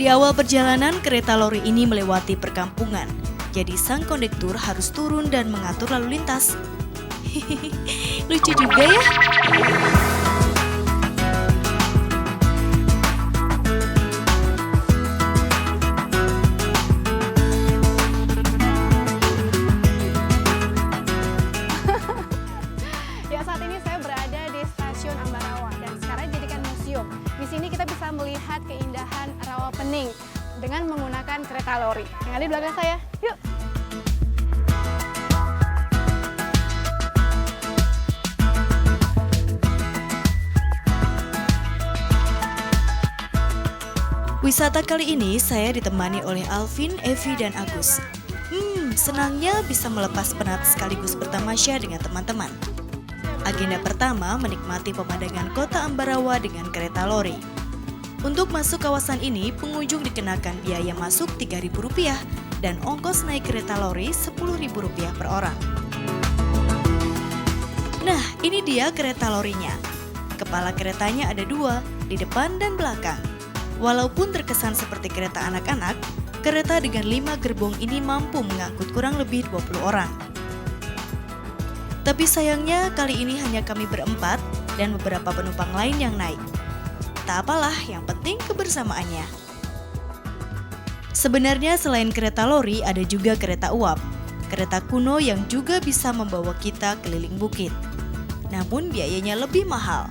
Di awal perjalanan, kereta lori ini melewati perkampungan. Jadi sang kondektur harus turun dan mengatur lalu lintas. Lucu juga ya. Ya, saat ini saya berada di Stasiun Ambarawa dan sekarang dijadikan museum. Di sini kita bisa melihat keindahan Rawapening dengan menggunakan kereta lori. Yang ada di belakang saya, yuk! Wisata kali ini saya ditemani oleh Alvin, Evi, dan Agus. Senangnya bisa melepas penat sekaligus bertamasya dengan teman-teman. Agenda pertama menikmati pemandangan kota Ambarawa dengan kereta lori. Untuk masuk kawasan ini, pengunjung dikenakan biaya masuk Rp3.000 dan ongkos naik kereta lori Rp10.000 per orang. Nah, ini dia kereta lorinya. Kepala keretanya ada 2, di depan dan belakang. Walaupun terkesan seperti kereta anak-anak, kereta dengan 5 gerbong ini mampu mengangkut kurang lebih 20 orang. Tapi sayangnya kali ini hanya kami berempat dan beberapa penumpang lain yang naik. Tak apalah, yang penting kebersamaannya. Sebenarnya selain kereta lori ada juga kereta uap, kereta kuno yang juga bisa membawa kita keliling bukit. Namun biayanya lebih mahal.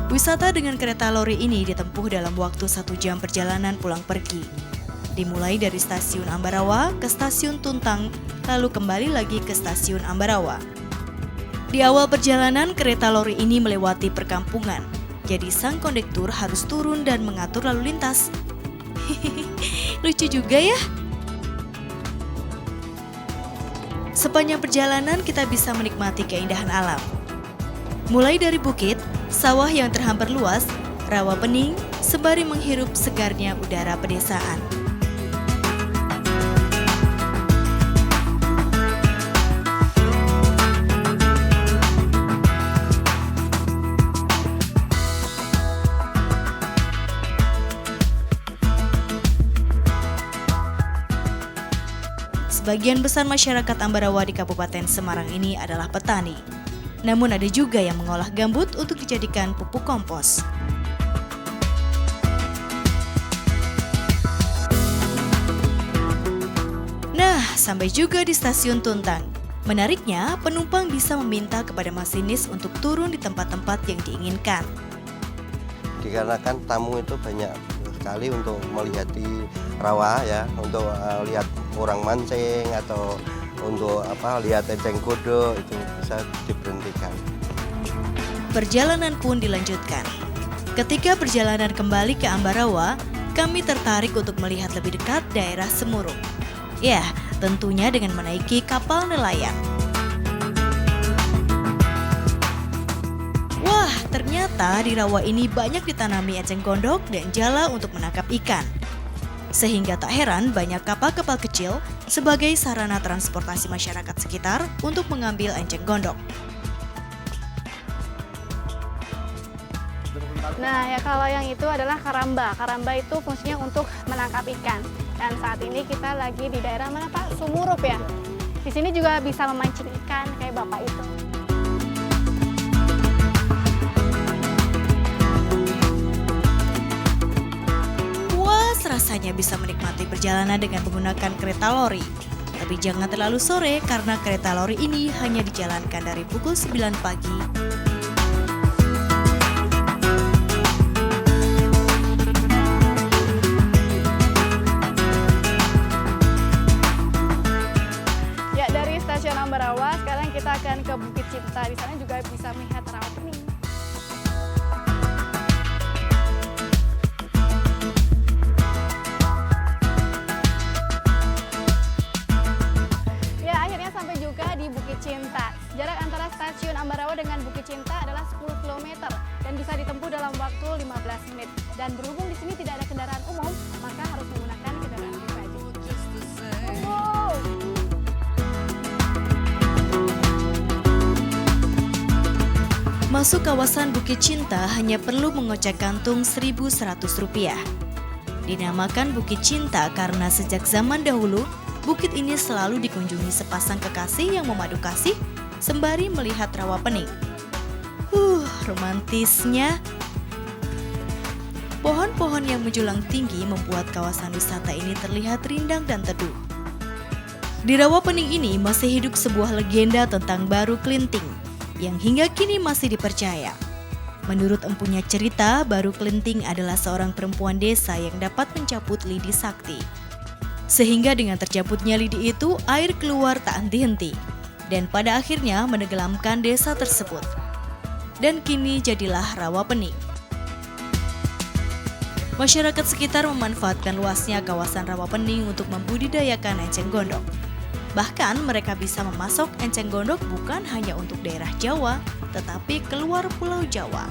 Wisata dengan kereta lori ini ditempuh dalam waktu 1 jam perjalanan pulang pergi. Dimulai dari stasiun Ambarawa ke stasiun Tuntang, lalu kembali lagi ke stasiun Ambarawa. Di awal perjalanan, kereta lori ini melewati perkampungan. Jadi sang kondektur harus turun dan mengatur lalu lintas. Lucu juga ya. Sepanjang perjalanan kita bisa menikmati keindahan alam. Mulai dari bukit, sawah yang terhampar luas, Rawapening, sembari menghirup segarnya udara pedesaan. Sebagian besar masyarakat Ambarawa di Kabupaten Semarang ini adalah petani. Namun ada juga yang mengolah gambut untuk dijadikan pupuk kompos. Nah, sampai juga di stasiun Tuntang. Menariknya, penumpang bisa meminta kepada masinis untuk turun di tempat-tempat yang diinginkan. Dikarenakan tamu itu banyak sekali untuk melihat di rawa ya, untuk lihat orang mancing atau untuk lihat eceng godok, itu bisa diberhentikan. Perjalanan pun dilanjutkan. Ketika perjalanan kembali ke Ambarawa, kami tertarik untuk melihat lebih dekat daerah Semurung. Ya, tentunya dengan menaiki kapal nelayan. Wah, ternyata di rawa ini banyak ditanami eceng gondok dan jala untuk menangkap ikan. Sehingga tak heran banyak kapal-kapal kecil sebagai sarana transportasi masyarakat sekitar untuk mengambil eceng gondok. Nah, ya kalau yang itu adalah karamba. Karamba itu fungsinya untuk menangkap ikan. Dan saat ini kita lagi di daerah mana, Pak? Sumurup ya? Di sini juga bisa memancing ikan kayak Bapak itu. Rasanya bisa menikmati perjalanan dengan menggunakan kereta lori. Tapi jangan terlalu sore karena kereta lori ini hanya dijalankan dari pukul 9 pagi. Ya, dari stasiun Ambarawa sekarang kita akan ke Bukit Cinta. Di sana juga bisa melihat Rawapening. Cinta. Jarak antara stasiun Ambarawa dengan Bukit Cinta adalah 10 km dan bisa ditempuh dalam waktu 15 menit. Dan berhubung di sini tidak ada kendaraan umum, maka harus menggunakan kendaraan pribadi. Masuk kawasan Bukit Cinta hanya perlu mengocek kantung Rp1.100. Dinamakan Bukit Cinta karena sejak zaman dahulu, bukit ini selalu dikunjungi sepasang kekasih yang memadu kasih sembari melihat rawa pening. Romantisnya. Pohon-pohon yang menjulang tinggi membuat kawasan wisata ini terlihat rindang dan teduh. Di Rawa Pening ini masih hidup sebuah legenda tentang Baru Klinting yang hingga kini masih dipercaya. Menurut empunya cerita, Baru Klinting adalah seorang perempuan desa yang dapat mencabut lidi sakti. Sehingga dengan tercabutnya lidi itu, air keluar tak henti-henti dan pada akhirnya menenggelamkan desa tersebut. Dan kini jadilah Rawa Pening. Masyarakat sekitar memanfaatkan luasnya kawasan Rawa Pening untuk membudidayakan enceng gondok. Bahkan mereka bisa memasok enceng gondok bukan hanya untuk daerah Jawa, tetapi keluar Pulau Jawa.